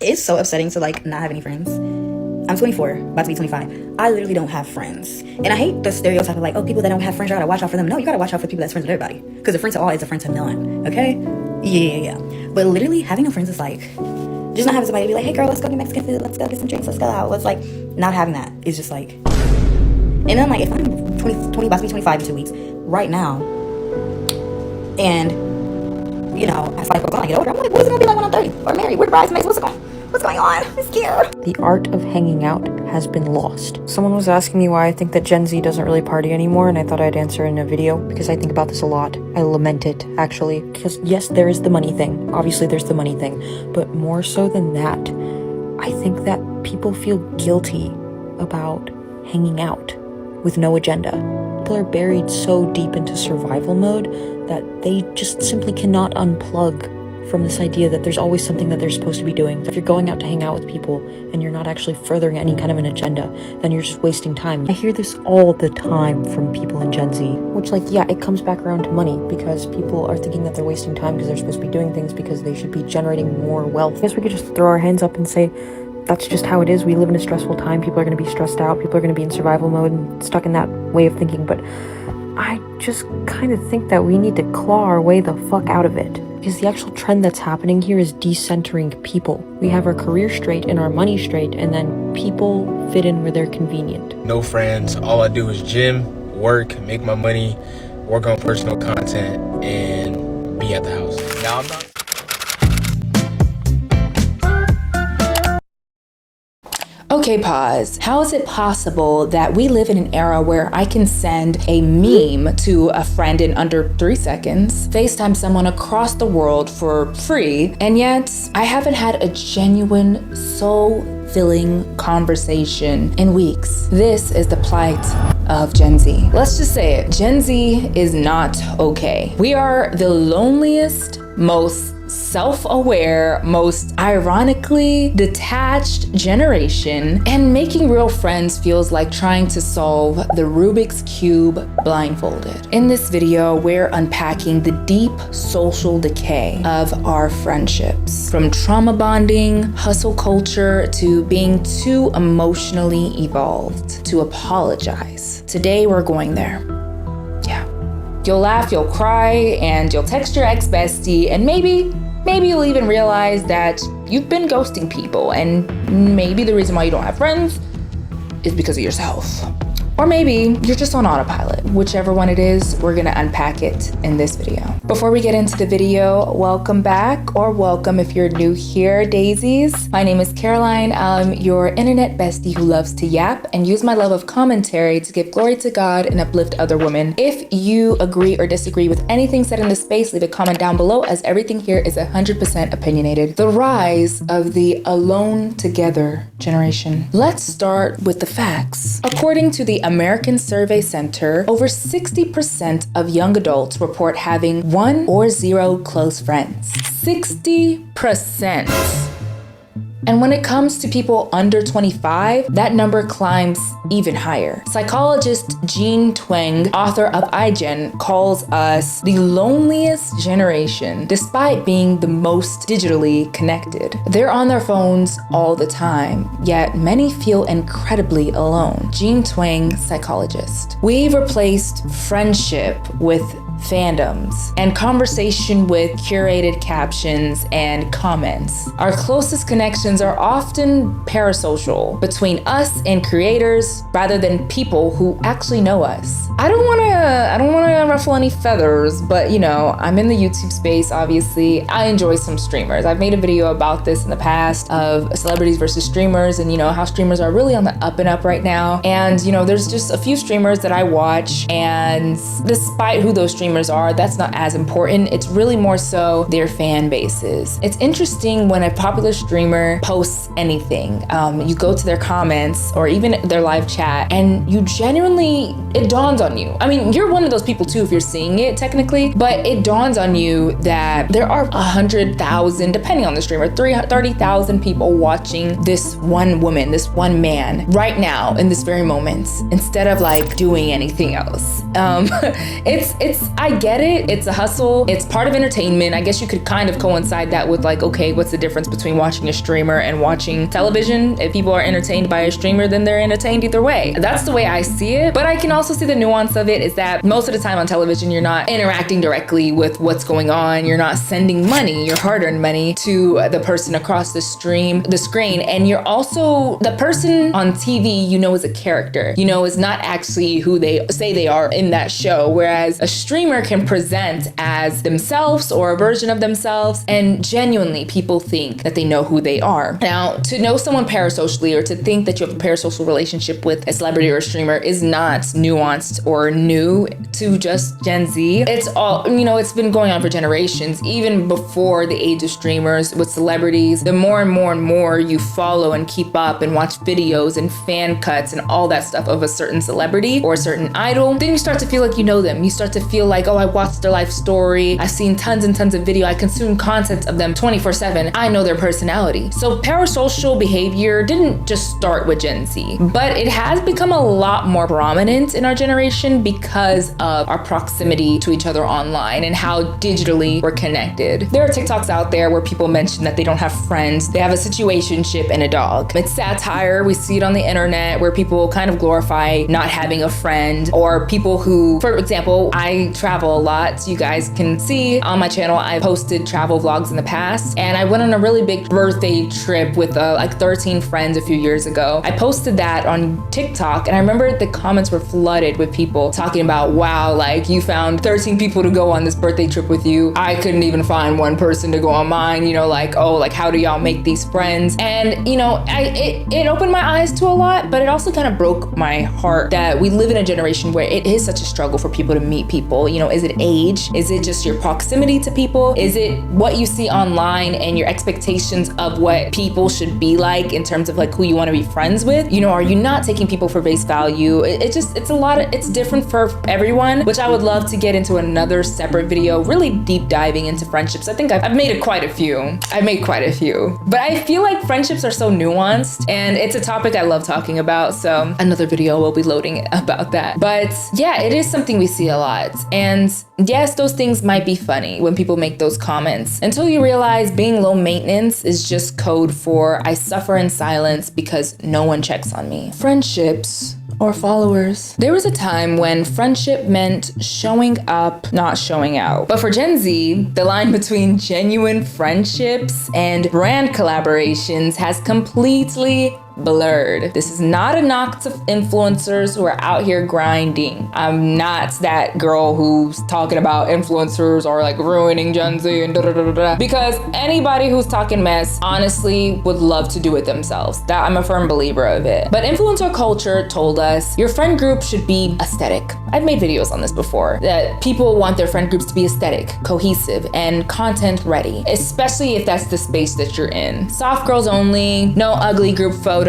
It's so upsetting to like not have any friends. I'm 24, about to be 25. I literally don't have friends. And I hate the stereotype of like, oh, people that don't have friends, you gotta watch out for them. No, you gotta watch out for people that's friends with everybody. Because a friend to all is a friend to none, okay? Yeah. But literally having no friends is like, just not having somebody to be like, hey girl, let's go get Mexican food, let's go get some drinks, let's go out. Let's like, not having that is just like, and then like, if I'm 20, about to be 25 in 2 weeks, right now, and, you know, as I get older, I'm like, what's it gonna be like when I'm 30? Or married, we're bridesmaids, what's going on? I'm scared. The art of hanging out has been lost. Someone was asking me why I think that Gen Z doesn't really party anymore, and I thought I'd answer in a video because I think about this a lot. I lament it, actually, because yes, there is the money thing. Obviously, there's the money thing, but more so than that, I think that people feel guilty about hanging out with no agenda. People are buried so deep into survival mode that they just simply cannot unplug from this idea that there's always something that they're supposed to be doing. If you're going out to hang out with people and you're not actually furthering any kind of an agenda, then you're just wasting time. I hear this all the time from people in Gen Z, which like, yeah, it comes back around to money because people are thinking that they're wasting time because they're supposed to be doing things because they should be generating more wealth. I guess we could just throw our hands up and say, that's just how it is. We live in a stressful time. People are going to be stressed out. People are going to be in survival mode and stuck in that way of thinking. But I just kind of think that we need to claw our way the fuck out of it. Because the actual trend that's happening here is decentering people. We have our career straight and our money straight, and then people fit in where they're convenient. No friends. All I do is gym, work, make my money, work on personal content, and be at the house. Now I'm not. Okay, pause. How is it possible that we live in an era where I can send a meme to a friend in under 3 seconds, FaceTime someone across the world for free, and yet I haven't had a genuine, soul-filling conversation in weeks? This is the plight of Gen Z. Let's just say it. Gen Z is not okay. We are the loneliest, most self-aware, most ironically detached generation, and making real friends feels like trying to solve the Rubik's Cube blindfolded. In this video, we're unpacking the deep social decay of our friendships, from trauma bonding, hustle culture, to being too emotionally evolved to apologize. Today, we're going there. You'll laugh, you'll cry, and you'll text your ex-bestie, and maybe you'll even realize that you've been ghosting people, and maybe the reason why you don't have friends is because of yourself. Or maybe you're just on autopilot. Whichever one it is, we're gonna unpack it in this video. Before we get into the video, welcome back, or welcome if you're new here, daisies. My name is Caroline. I'm your internet bestie who loves to yap and use my love of commentary to give glory to God and uplift other women. If you agree or disagree with anything said in this space, leave a comment down below, as everything here is 100% opinionated. The rise of the alone together generation. Let's start with the facts. According to the American Survey Center, over 60% of young adults report having 1 or 0 close friends. 60%. And when it comes to people under 25, that number climbs even higher. Psychologist 𝚲𝚾, author of 𝚲𝚾𝚽, calls us the loneliest generation, despite being the most digitally connected. They're on their phones all the time, yet many feel incredibly alone. 𝚲𝚾, psychologist. We've replaced friendship with fandoms and conversation with curated captions and comments. Our closest connections are often parasocial, between us and creators rather than people who actually know us. I don't wanna ruffle any feathers, but you know, I'm in the YouTube space, obviously. I enjoy some streamers. I've made a video about this in the past of celebrities versus streamers, and you know how streamers are really on the up and up right now. And you know, there's just a few streamers that I watch, and despite who those streamers are, that's not as important. It's really more so their fan bases. It's interesting when a popular streamer posts anything, you go to their comments or even their live chat, and you genuinely, it dawns on you. I mean, you're one of those people too if you're seeing it technically, but it dawns on you that there are 100,000, depending on the streamer, 30,000 people watching this one woman, this one man right now in this very moment, instead of like doing anything else. It's I get it. It's a hustle. It's part of entertainment. I guess you could kind of coincide that with like, okay, what's the difference between watching a streamer and watching television? If people are entertained by a streamer, then they're entertained either way. That's the way I see it. But I can also see the nuance of it is that most of the time on television, you're not interacting directly with what's going on. You're not sending money, your hard-earned money, to the person across the screen. And you're also, the person on TV, you know, is a character, you know, is not actually who they say they are in that show. Whereas a streamer can present as themselves or a version of themselves, and genuinely people think that they know who they are. Now, to know someone parasocially or to think that you have a parasocial relationship with a celebrity or a streamer is not nuanced or new to just Gen Z. It's all, you know, it's been going on for generations, even before the age of streamers with celebrities. The more and more and more you follow and keep up and watch videos and fan cuts and all that stuff of a certain celebrity or a certain idol, then you start to feel like you know them. You start to feel like, oh, I watched their life story. I've seen tons and tons of video. I consume content of them 24/7. I know their personality. So parasocial behavior didn't just start with Gen Z, but it has become a lot more prominent in our generation because of our proximity to each other online and how digitally we're connected. There are TikToks out there where people mention that they don't have friends. They have a situationship and a dog. It's satire. We see it on the internet where people kind of glorify not having a friend, or people who, for example, I travel a lot. So you guys can see on my channel, I posted travel vlogs in the past, and I went on a really big birthday trip with like 13 friends a few years ago. I posted that on TikTok, and I remember the comments were flooded with people talking about, wow, like you found 13 people to go on this birthday trip with you. I couldn't even find one person to go on mine, you know, like, oh, like how do y'all make these friends? And you know, it opened my eyes to a lot, but it also kind of broke my heart that we live in a generation where it is such a struggle for people to meet people. You know, is it age? Is it just your proximity to people? Is it what you see online and your expectations of what people should be like in terms of like who you want to be friends with? You know, are you not taking people for face value? It's different for everyone, which I would love to get into another separate video, really deep diving into friendships. I think I've made quite a few. But I feel like friendships are so nuanced, and it's a topic I love talking about. So another video will be loading about that. But yeah, it is something we see a lot. And yes, those things might be funny when people make those comments, until you realize being low maintenance is just code for I suffer in silence because no one checks on me. Friendships or followers. There was a time when friendship meant showing up, not showing out. But for Gen Z, the line between genuine friendships and brand collaborations has completely blurred. This is not a knock to influencers who are out here grinding. I'm not that girl who's talking about influencers or like ruining Gen Z and because anybody who's talking mess honestly would love to do it themselves. That I'm a firm believer of it. But influencer culture told us your friend group should be aesthetic. I've made videos on this before, that people want their friend groups to be aesthetic, cohesive, and content ready, especially if that's the space that you're in. Soft girls only, no ugly group photos.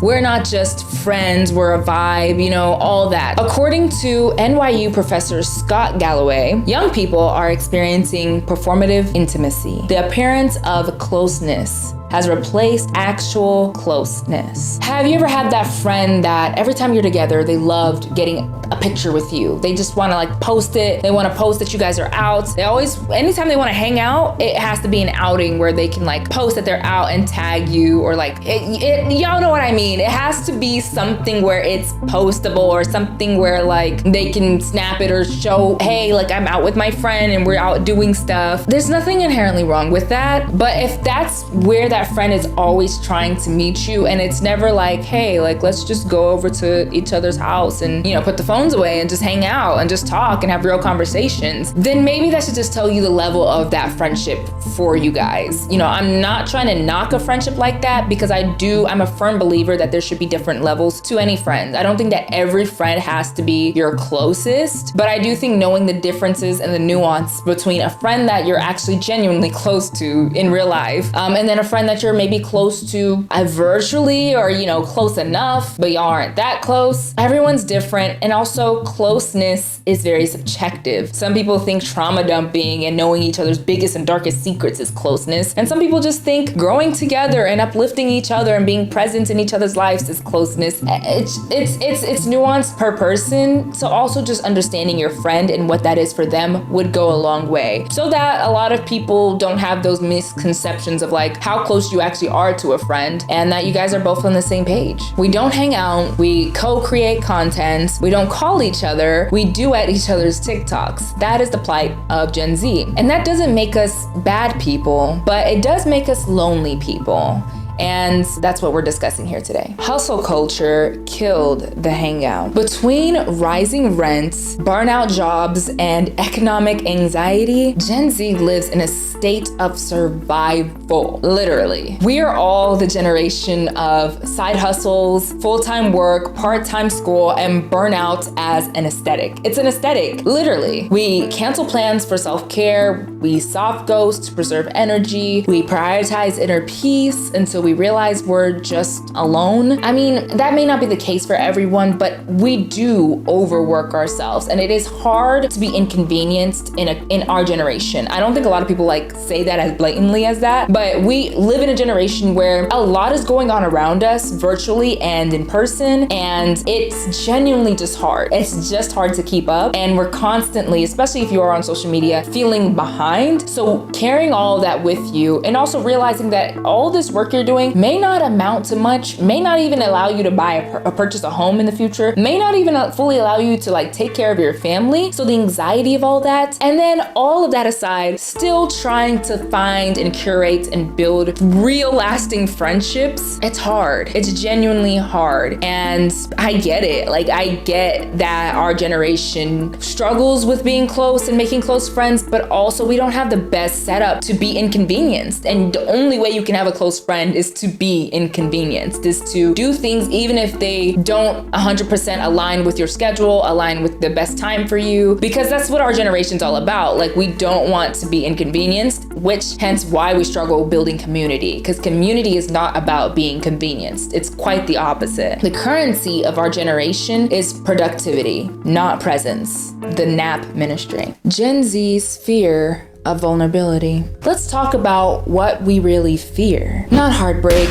We're not just friends, we're a vibe, you know, all that. According to NYU professor Scott Galloway, young people are experiencing performative intimacy. The appearance of closeness has replaced actual closeness. Have you ever had that friend that every time you're together, they loved getting a picture with you? They just wanna like post it. They wanna post that you guys are out. They always, anytime they wanna hang out, it has to be an outing where they can like post that they're out and tag you, or like, y'all know what I mean. It has to be something where it's postable, or something where like they can snap it or show, hey, like I'm out with my friend and we're out doing stuff. There's nothing inherently wrong with that. But if that's where that friend is always trying to meet you, and it's never like, hey, like let's just go over to each other's house and, you know, put the phones away and just hang out and just talk and have real conversations, then maybe that should just tell you the level of that friendship for you guys. You know, I'm not trying to knock a friendship like that, because I'm a firm believer that there should be different levels to any friend. I don't think that every friend has to be your closest, but I do think knowing the differences and the nuance between a friend that you're actually genuinely close to in real life, and then a friend that you're maybe close to virtually, or, you know, close enough, but y'all aren't that close. Everyone's different. And also also, closeness is very subjective. Some people think trauma dumping and knowing each other's biggest and darkest secrets is closeness. And some people just think growing together and uplifting each other and being present in each other's lives is closeness. It's nuanced per person. So also just understanding your friend and what that is for them would go a long way. So that a lot of people don't have those misconceptions of like how close you actually are to a friend and that you guys are both on the same page. We don't hang out, we co-create content, we don't call each other, we duet each other's TikToks. That is the plight of Gen Z. And that doesn't make us bad people, but it does make us lonely people. And that's what we're discussing here today. Hustle culture killed the hangout. Between rising rents, burnout jobs, and economic anxiety, Gen Z lives in a state of survival, literally. We are all the generation of side hustles, full-time work, part-time school, and burnout as an aesthetic. It's an aesthetic, literally. We cancel plans for self-care, we soft ghost to preserve energy, we prioritize inner peace until we realize we're just alone. I mean, that may not be the case for everyone, but we do overwork ourselves, and it is hard to be inconvenienced in our generation. I don't think a lot of people like say that as blatantly as that, but we live in a generation where a lot is going on around us virtually and in person, and it's genuinely just hard. It's just hard to keep up, and we're constantly, especially if you are on social media, feeling behind. So carrying all of that with you, and also realizing that all this work you're doing may not amount to much, may not even allow you to buy purchase a home in the future, may not even fully allow you to like take care of your family. So the anxiety of all that, and then all of that aside, still trying to find and curate and build real lasting friendships, it's hard. It's genuinely hard. And I get it. Like, I get that our generation struggles with being close and making close friends, but also we don't have the best setup to be inconvenienced. And the only way you can have a close friend is to be inconvenienced, is to do things even if they don't 100% align with your schedule, align with the best time for you, because that's what our generation's all about. Like, we don't want to be inconvenienced, which hence why we struggle building community, because community is not about being convenienced. It's quite the opposite. The currency of our generation is productivity, not presence. The nap ministry. Gen Z's fear of vulnerability. Let's talk about what we really fear. Not heartbreak,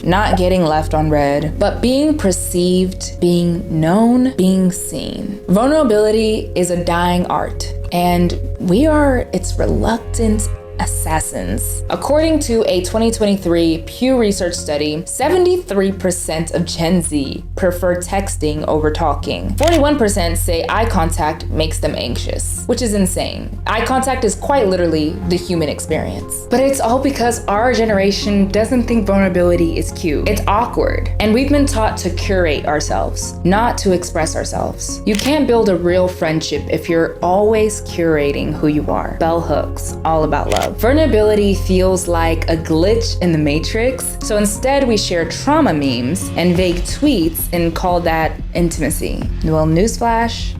not getting left on red, but being perceived, being known, being seen. Vulnerability is a dying art, and we are its reluctant assassins. According to a 2023 Pew Research study, 73% of Gen Z prefer texting over talking. 41% say eye contact makes them anxious, which is insane. Eye contact is quite literally the human experience. But it's all because our generation doesn't think vulnerability is cute. It's awkward. And we've been taught to curate ourselves, not to express ourselves. You can't build a real friendship if you're always curating who you are. Bell hooks, all about love. Vulnerability feels like a glitch in the matrix, so instead we share trauma memes and vague tweets and call that intimacy. Well, newsflash,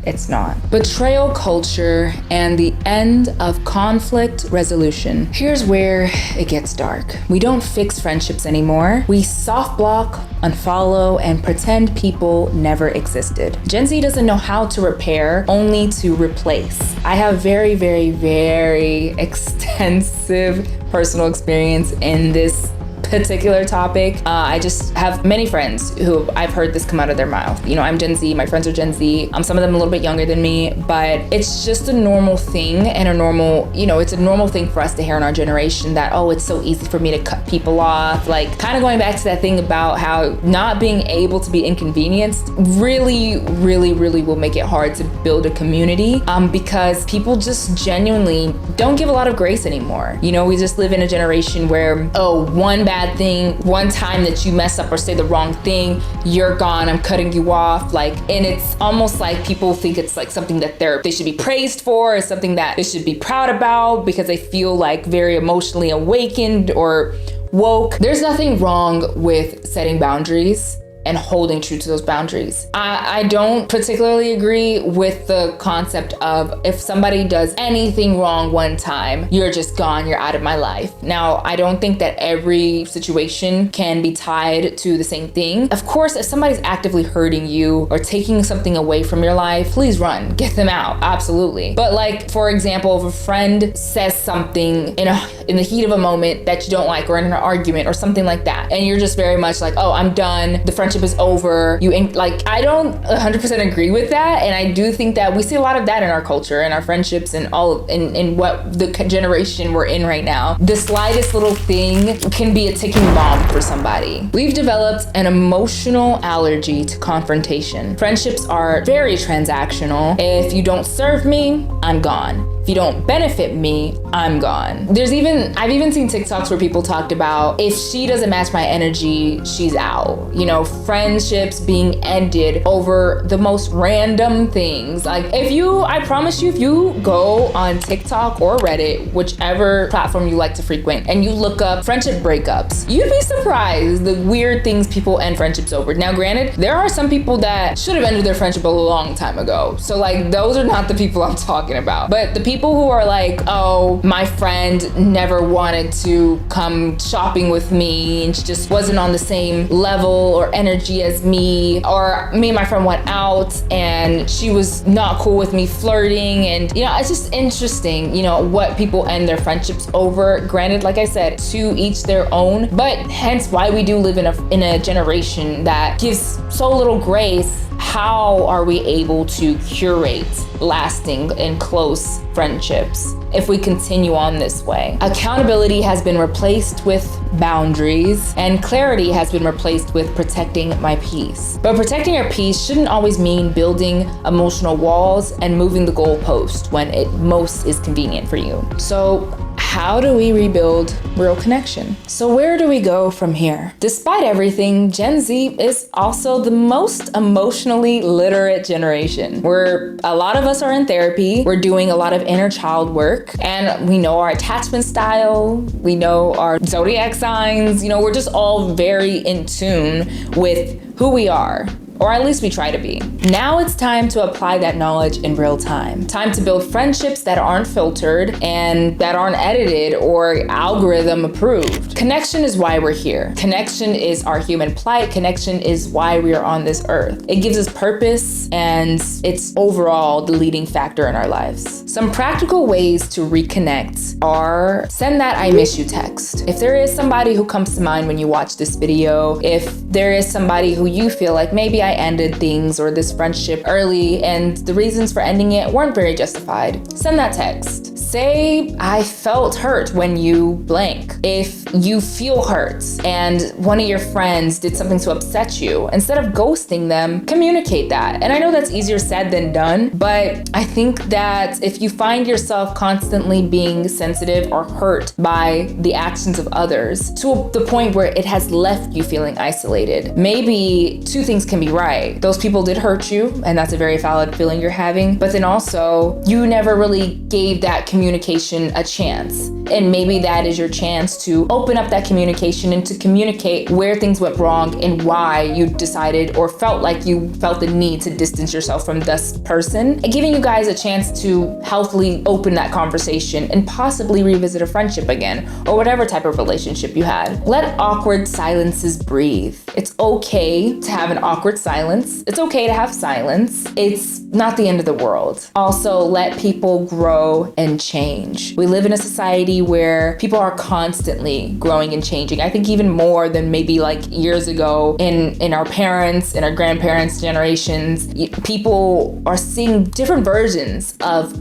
it's not. Betrayal culture and the end of conflict resolution. Here's where it gets dark. We don't fix friendships anymore. We soft block, unfollow, and pretend people never existed. Gen Z doesn't know how to repair, only to replace. I have very, very, very extensive personal experience in this particular topic. I just have many friends who I've heard this come out of their mouth. You know, I'm Gen Z, my friends are Gen Z. Some of them a little bit younger than me, but it's just a normal thing and a normal, it's a normal thing for us to hear in our generation that, oh, it's so easy for me to cut people off. Like, kind of going back to that thing about how not being able to be inconvenienced really, really, really will make it hard to build a community because people just genuinely don't give a lot of grace anymore. We just live in a generation where, one bad thing, one time that you mess up or say the wrong thing, you're gone, I'm cutting you off. And it's almost like people think it's like something that they should be praised for, or something that they should be proud about because they feel like very emotionally awakened or woke. There's nothing wrong with setting boundaries and holding true to those boundaries. I don't particularly agree with the concept of if somebody does anything wrong one time, you're just gone, you're out of my life. Now, I don't think that every situation can be tied to the same thing. Of course, if somebody's actively hurting you or taking something away from your life, please run, get them out, absolutely. But like, for example, if a friend says something in the heat of a moment that you don't like, or in an argument or something like that, and you're just very much like, oh, I'm done, the friendship is over, I don't 100% agree with that. And I do think that we see a lot of that in our culture and our friendships and all in what the generation we're in right now. The slightest little thing can be a ticking bomb for somebody. We've developed an emotional allergy to confrontation. Friendships are very transactional. If you don't serve me, I'm gone. If you don't benefit me, I'm gone. I've even seen TikToks where people talked about, if she doesn't match my energy, she's out. You know, friendships being ended over the most random things. Like, I promise you, if you go on TikTok or Reddit, whichever platform you like to frequent, and you look up friendship breakups, you'd be surprised the weird things people end friendships over. Now, granted, there are some people that should have ended their friendship a long time ago. So like, those are not the people I'm talking about. But the people who are like, oh, my friend never wanted to come shopping with me and she just wasn't on the same level or energy as me, or me and my friend went out and she was not cool with me flirting, and it's just interesting, what people end their friendships over. Granted, like I said, to each their own, but hence why we do live in a generation that gives so little grace. How are we able to curate lasting and close friendships if we continue on this way? Accountability has been replaced with boundaries, and clarity has been replaced with protecting my peace. But protecting your peace shouldn't always mean building emotional walls and moving the goalpost when it most is convenient for you. So how do we rebuild real connection? So where do we go from here? Despite everything, Gen Z is also the most emotionally literate generation. A lot of us are in therapy. We're doing a lot of inner child work, and we know our attachment style. We know our zodiac signs. We're just all very in tune with who we are. Or at least we try to be. Now it's time to apply that knowledge in real time. Time to build friendships that aren't filtered and that aren't edited or algorithm approved. Connection is why we're here. Connection is our human plight. Connection is why we are on this earth. It gives us purpose, and it's overall the leading factor in our lives. Some practical ways to reconnect are: send that I miss you text. If there is somebody who comes to mind when you watch this video, if there is somebody who you feel like maybe I ended things or this friendship early and the reasons for ending it weren't very justified, send that text. Say, I felt hurt when you blank. If you feel hurt and one of your friends did something to upset you, instead of ghosting them, communicate that. And I know that's easier said than done, but I think that if you find yourself constantly being sensitive or hurt by the actions of others to the point where it has left you feeling isolated, maybe two things can be right. Those people did hurt you, and that's a very valid feeling you're having, but then also you never really gave that communication a chance. And maybe that is your chance to open up that communication and to communicate where things went wrong and why you decided or felt like you felt the need to distance yourself from this person, and giving you guys a chance to healthily open that conversation and possibly revisit a friendship again, or whatever type of relationship you had. Let awkward silences breathe. It's okay to have an awkward silence. It's okay to have silence. It's not the end of the world. Also, let people grow and change. We live in a society where people are constantly growing and changing. I think even more than maybe like years ago in our parents and our grandparents' generations. People are seeing different versions of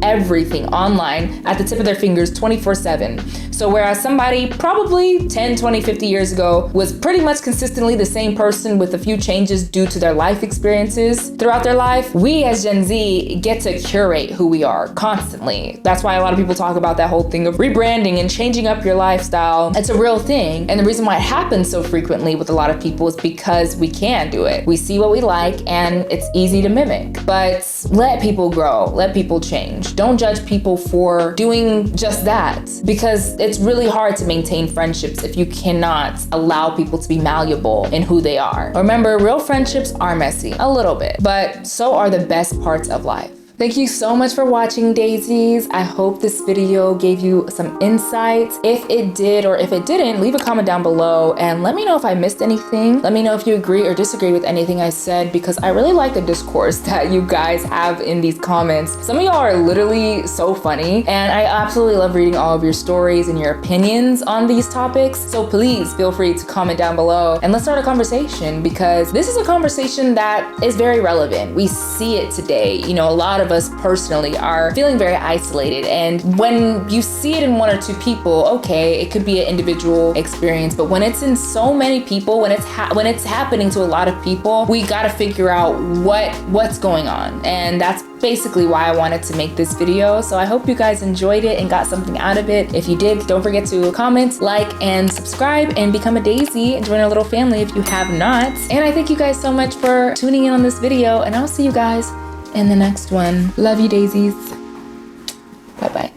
everything online at the tip of their fingers 24/7. So whereas somebody probably 10, 20, 50 years ago was pretty much consistently the same person with a few changes due to their life experiences throughout their life, we as Gen Z get to curate who we are constantly. That's why a lot of people talk about that whole thing of rebranding and changing up your lifestyle. It's a real thing. And the reason why it happens so frequently with a lot of people is because we can do it. We see what we like and it's easy to mimic. But let people grow, let people change. Don't judge people for doing just that, because it's really hard to maintain friendships if you cannot allow people to be malleable comfortable in who they are. Remember, real friendships are messy, a little bit, but so are the best parts of life. Thank you so much for watching, daisies. I hope this video gave you some insights. If it did or if it didn't, leave a comment down below and let me know if I missed anything. Let me know if you agree or disagree with anything I said, because I really like the discourse that you guys have in these comments. Some of y'all are literally so funny, and I absolutely love reading all of your stories and your opinions on these topics. So please feel free to comment down below and let's start a conversation, because this is a conversation that is very relevant. We see it today. You know, a lot of us personally are feeling very isolated, and when you see it in one or two people, okay, it could be an individual experience, but when it's in so many people, when it's happening to a lot of people, we got to figure out what's going on. And that's basically why I wanted to make this video. So I hope you guys enjoyed it and got something out of it. If you did, don't forget to comment, like, and subscribe, and become a daisy and join our little family if you have not. And I thank you guys so much for tuning in on this video, and I'll see you guys in the next one. Love you, daisies. Bye-bye.